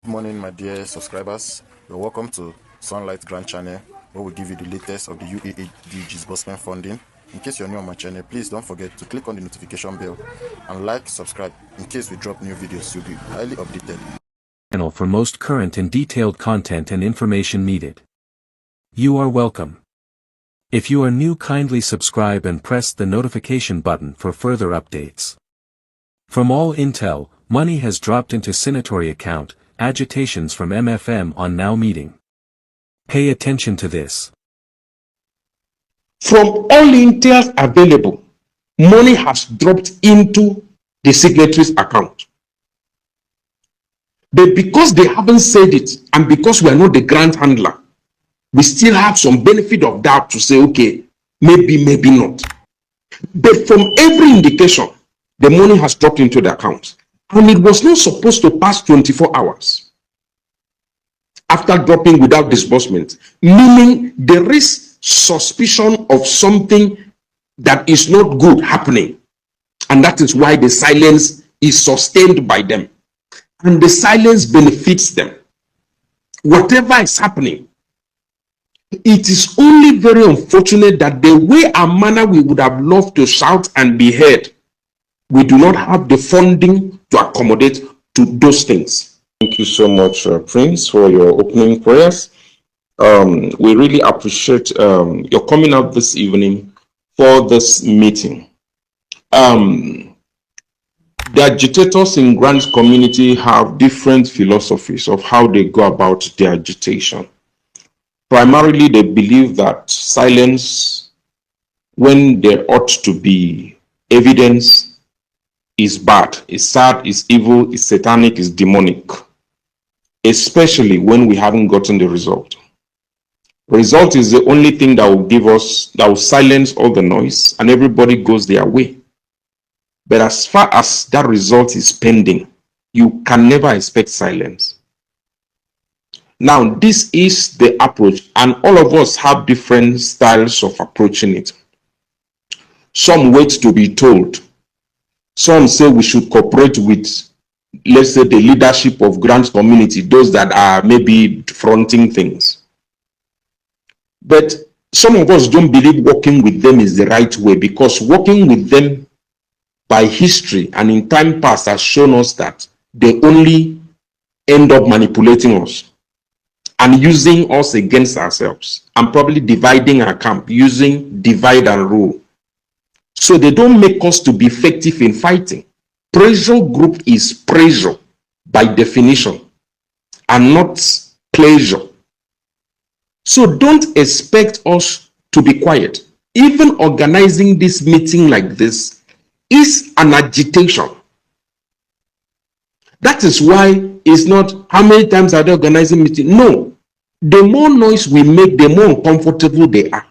Good morning, my dear subscribers. You're welcome to Sunlight Grant channel, where we give you the latest of the UAAG disbursement funding. In case you're new on my channel, please don't forget to click on the notification bell and subscribe. In case we drop new videos, you'll be highly updated. Channel for most current and detailed content and information needed. You are welcome. If you are new, kindly subscribe and press the notification button for further updates. From all intel, money has dropped into signatory account. Agitations from MFM on now meeting. Pay attention to this. From all intel available, money has dropped into the signatories account. But because they haven't said it, and because we are not the grant handler, we still have some benefit of doubt to say, okay, maybe, maybe not. But from every indication, the money has dropped into the account. And it was not supposed to pass 24 hours after dropping without disbursement, meaning there is suspicion of something that is not good happening. And that is why the silence is sustained by them. And the silence benefits them. Whatever is happening, it is only very unfortunate that the way and manner we would have loved to shout and be heard, we do not have the funding to accommodate to those things. Thank you so much, Prince, for your opening prayers. We really appreciate your coming out this evening for this meeting. The agitators in Grant community have different philosophies of how they go about their agitation. Primarily, they believe that silence, when there ought to be evidence, is bad, is sad, is evil, is satanic, is demonic, especially when we haven't gotten the result. Result is the only thing that will give us, that will silence all the noise, and everybody goes their way. But as far as that result is pending, you can never expect silence. Now, this is the approach, and all of us have different styles of approaching it. Some wait to be told. Some say we should cooperate with, let's say, the leadership of Grant community, those that are maybe fronting things. But some of us don't believe working with them is the right way, because working with them by history and in time past has shown us that they only end up manipulating us and using us against ourselves, and probably dividing our camp using divide and rule. So they don't make us to be effective in fighting. Pressure group is pressure by definition and not pleasure. So don't expect us to be quiet. Even organizing this meeting like this is an agitation. That is why it's not how many times are they organizing meeting. No. The more noise we make, the more uncomfortable they are.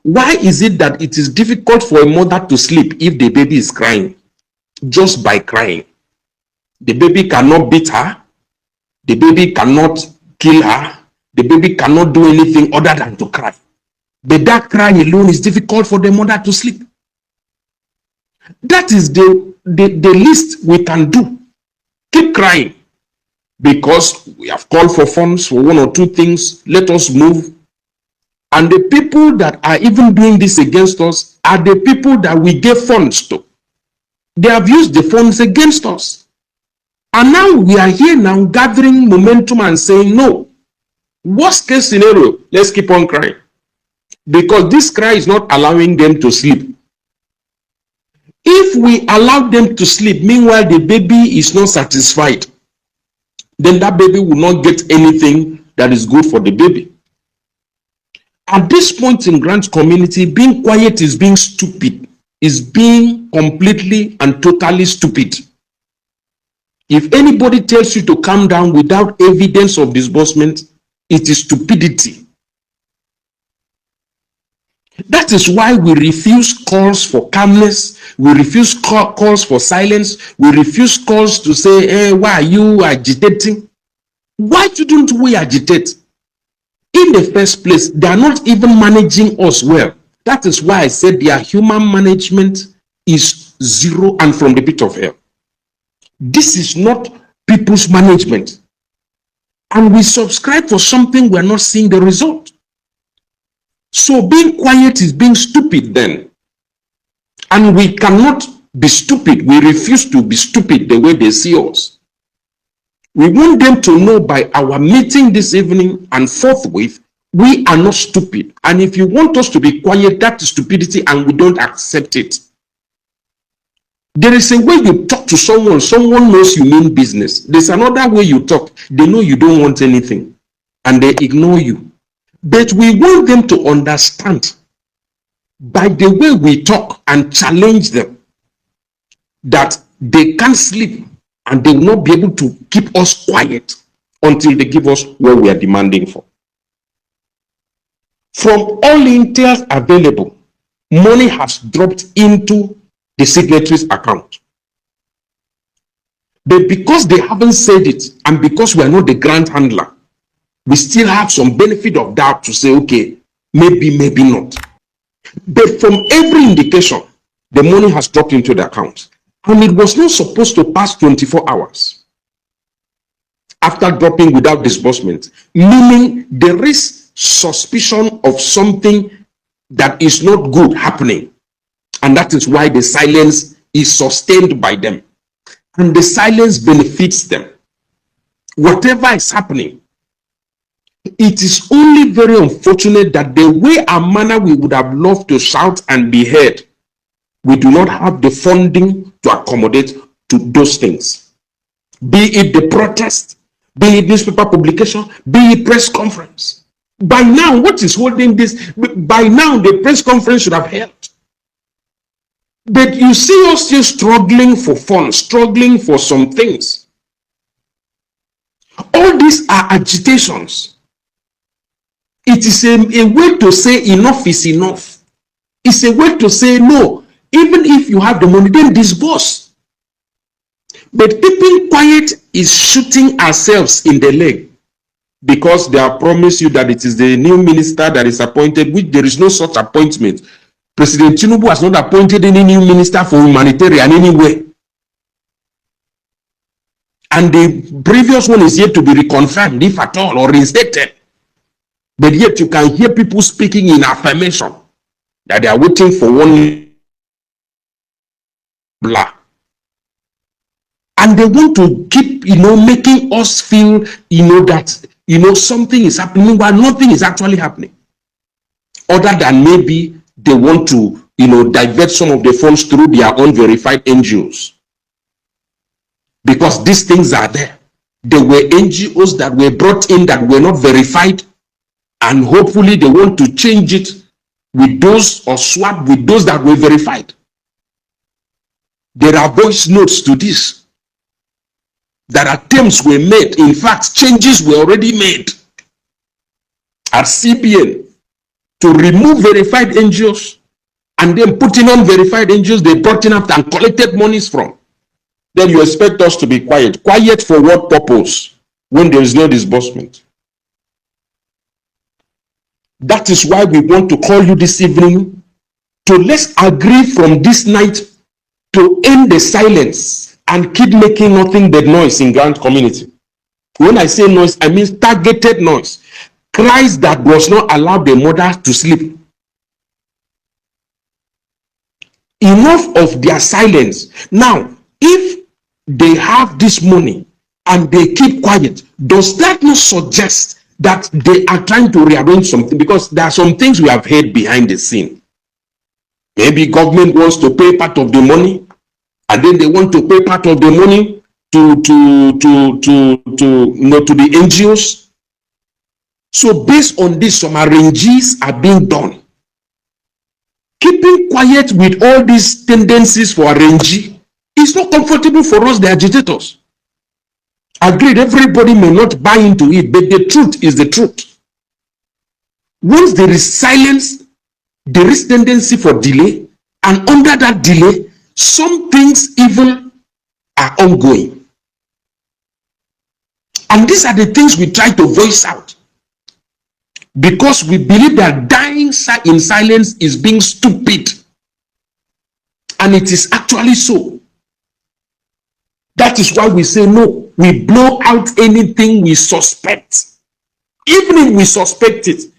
Why is it that it is difficult for a mother to sleep if the baby is crying? Just by crying. The baby cannot beat her. The baby cannot kill her. The baby cannot do anything other than to cry. But that cry alone is difficult for the mother to sleep. That is the least we can do. Keep crying. Because we have called for funds for one or two things. Let us move. And the people that are even doing this against us are the people that we gave funds to. They have used the funds against us. And now we are here now gathering momentum and saying, no, worst case scenario, let's keep on crying. Because this cry is not allowing them to sleep. If we allow them to sleep, meanwhile the baby is not satisfied, then that baby will not get anything that is good for the baby. At this point in Grant community, being quiet is being stupid, is being completely and totally stupid. If anybody tells you to calm down without evidence of disbursement, it is stupidity. That is why we refuse calls for calmness, we refuse calls for silence, we refuse calls to say, hey, why are you agitating? Why shouldn't we agitate? In the first place, they are not even managing us well. That is why I said their human management is zero and from the pit of hell. This is not people's management. And we subscribe for something we're not seeing the result. So being quiet is being stupid then. And we cannot be stupid. We refuse to be stupid the way they see us. We want them to know by our meeting this evening and forthwith, we are not stupid. And if you want us to be quiet, that is stupidity and we don't accept it. There is a way you talk to someone knows you mean business. There's another way you talk. They know you don't want anything and they ignore you. But we want them to understand by the way we talk and challenge them that they can't sleep and they will not be able to keep us quiet until they give us what we are demanding for. From all intels available, money has dropped into the signatories' account. But because they haven't said it, and because we are not the grant handler, we still have some benefit of doubt to say, okay, maybe, maybe not. But from every indication, the money has dropped into the account. And it was not supposed to pass 24 hours after dropping without disbursement, meaning there is suspicion of something that is not good happening. And that is why the silence is sustained by them. And the silence benefits them. Whatever is happening, it is only very unfortunate that the way and manner we would have loved to shout and be heard, we do not have the funding to accommodate to those things. Be it the protest, be it newspaper publication, be it press conference. By now, what is holding this? By now, the press conference should have held. But you see us still struggling for funds, struggling for some things. All these are agitations. It is a way to say enough is enough. It's a way to say no. Even if you have the money, then disburse. But keeping quiet is shooting ourselves in the leg, because they have promised you that it is the new minister that is appointed, which there is no such appointment. President Tinubu has not appointed any new minister for humanitarian anywhere. And the previous one is yet to be reconfirmed, if at all, or reinstated. But yet you can hear people speaking in affirmation that they are waiting for one blah. And they want to keep, making us feel, that, something is happening while nothing is actually happening. Other than maybe they want to, divert some of the funds through their unverified NGOs. Because these things are there. There were NGOs that were brought in that were not verified, and hopefully they want to change it with those or swap with those that were verified. There are voice notes to this. That attempts were made. In fact, changes were already made at CBN to remove verified NGOs and then putting on verified NGOs they brought in after and collected monies from. Then you expect us to be quiet. Quiet for what purpose when there is no disbursement? That is why we want to call you this evening to let's agree from this night to end the silence and keep making nothing but noise in Grant community. When I say noise, I mean targeted noise. Cries that does not allow the mother to sleep. Enough of their silence. Now, if they have this money and they keep quiet, does that not suggest that they are trying to rearrange something? Because there are some things we have heard behind the scene. Maybe government wants to pay part of the money, and then they want to pay part of the money to the NGOs. So based on this, some arrangements are being done. Keeping quiet with all these tendencies for arranging is not comfortable for us, the agitators. Agreed, everybody may not buy into it, but the truth is the truth. Once there is silence, there is tendency for delay, and under that delay, some things even are ongoing. And these are the things we try to voice out, because we believe that dying in silence is being stupid, and it is actually so. That is why we say no. We blow out anything we suspect. Even if we suspect it,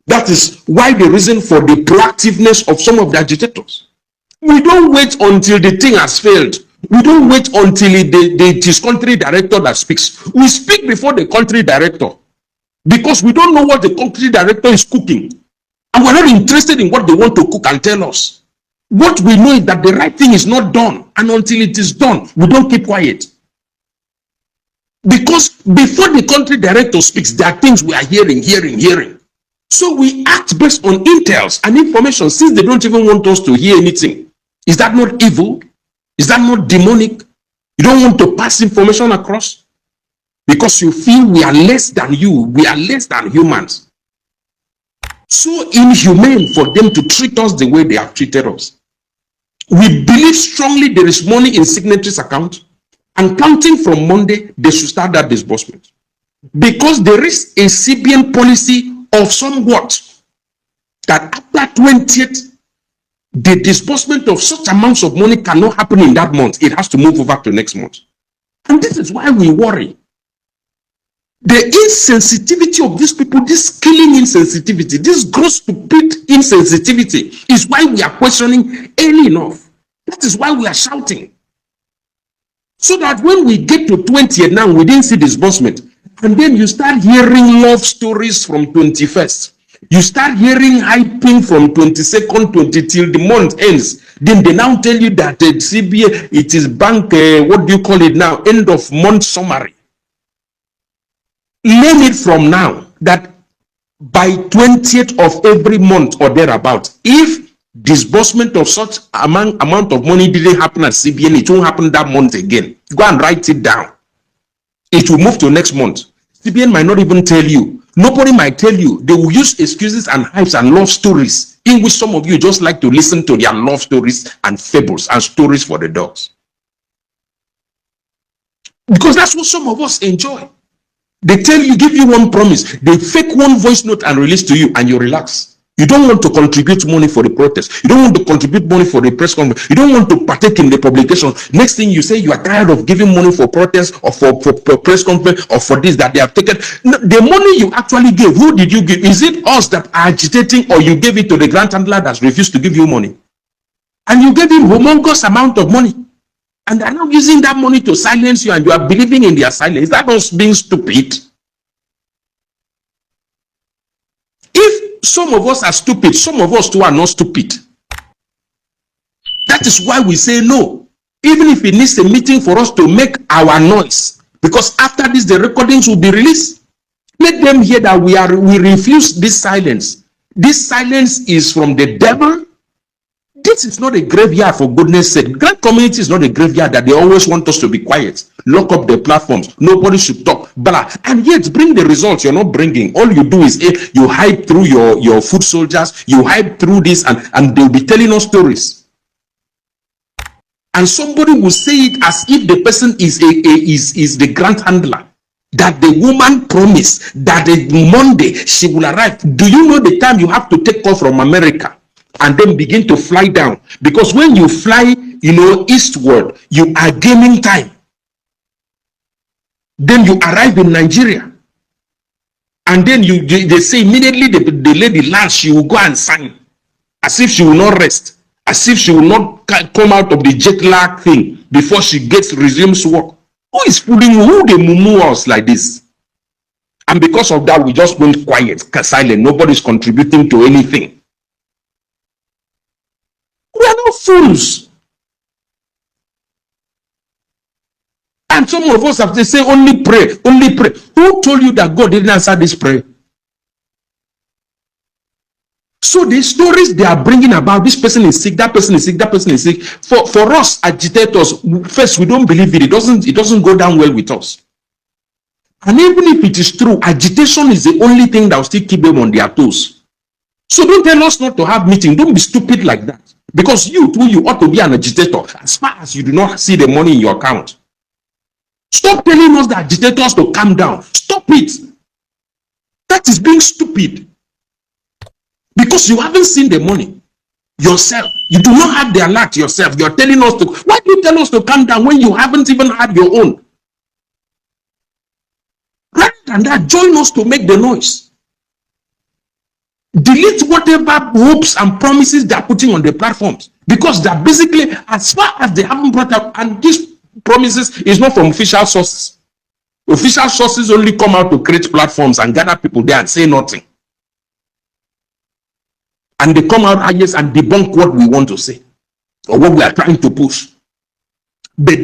that is why the reason for the proactiveness of some of the agitators. We don't wait until the thing has failed. We don't wait until it is country director that speaks. We speak before the country director because we don't know what the country director is cooking. And we're not interested in what they want to cook and tell us. What we know is that the right thing is not done. And until it is done, we don't keep quiet. Because before the country director speaks, there are things we are hearing. So we act based on intels and information since they don't even want us to hear anything. Is that not evil? Is that not demonic? You don't want to pass information across? Because you feel we are less than you. We are less than humans. So inhumane for them to treat us the way they have treated us. We believe strongly there is money in signatories' account. And counting from Monday, they should start that disbursement. Because there is a CBN policy of somewhat that after 20th, the disbursement of such amounts of money cannot happen in that month. It has to move over to next month. And this is why we worry. The insensitivity of these people, this killing insensitivity, this gross stupid insensitivity is why we are questioning early enough. That is why we are shouting. So that when we get to 20th now, we didn't see disbursement. And then you start hearing love stories from 21st. You start hearing hyping from 22nd, 20 till the month ends. Then they now tell you that CBA, it is bank, what do you call it now? End of month summary. Learn it from now that by 20th of every month or thereabout, if disbursement of such amount of money didn't happen at CBN, it won't happen that month again. Go and write it down. It will move to next month. CBN might not even tell you. Nobody might tell you. They will use excuses and hypes and love stories in which some of you just like to listen to their love stories and fables and stories for the dogs. Because that's what some of us enjoy. They tell you, give you one promise. They fake one voice note and release to you and you relax. You don't want to contribute money for the protest. You don't want to contribute money for the press conference. You don't want to partake in the publication. Next thing you say, you are tired of giving money for protest or for press conference or for this that they have taken. No, the money you actually gave, who did you give? Is it us that are agitating or you gave it to the grant handler that's refused to give you money? And you gave him humongous amount of money. And they're now using that money to silence you and you are believing in their silence. Is that us being stupid? If some of us are stupid, some of us too are not stupid. That is why we say no. Even if it needs a meeting for us to make our noise. Because after this, the recordings will be released. Let them hear that we refuse this silence. This silence is from the devil. This is not a graveyard, for goodness sake. Grant community is not a graveyard that they always want us to be quiet. Lock up the platforms. Nobody should talk. Blah. And yet, bring the results you're not bringing. All you do is you hype through your foot soldiers. You hype through this and they'll be telling us stories. And somebody will say it as if the person is the grant handler. That the woman promised that Monday she will arrive. Do you know the time you have to take off from America? And then begin to fly down, because when you fly, eastward, you are gaining time. Then you arrive in Nigeria, and then they say immediately the lady lands, she will go and sign, as if she will not rest, as if she will not come out of the jet lag thing before she resumes work. Who is fooling you? Who they mumu us like this? And because of that, we just went quiet, silent. Nobody's contributing to anything. We are not fools. And some of us have to say, only pray, only pray. Who told you that God didn't answer this prayer? So the stories they are bringing about, this person is sick, that person is sick, that person is sick. For us agitators, first, we don't believe it. It doesn't go down well with us. And even if it is true, agitation is the only thing that will still keep them on their toes. So don't tell us not to have meeting. Don't be stupid like that. Because you too, you ought to be an agitator as far as you do not see the money in your account. Stop telling us the agitators to calm down. Stop it. That is being stupid. Because you haven't seen the money yourself. You do not have the alert yourself. You're telling us to. Why do you tell us to calm down when you haven't even had your own? than that, join us to make the noise. Delete whatever hopes and promises they are putting on the platforms, because they're basically, as far as they haven't brought up, and these promises is not from official sources. Official sources only come out to create platforms and gather people there and say nothing. And they come out, yes, and debunk what we want to say or what we are trying to push. But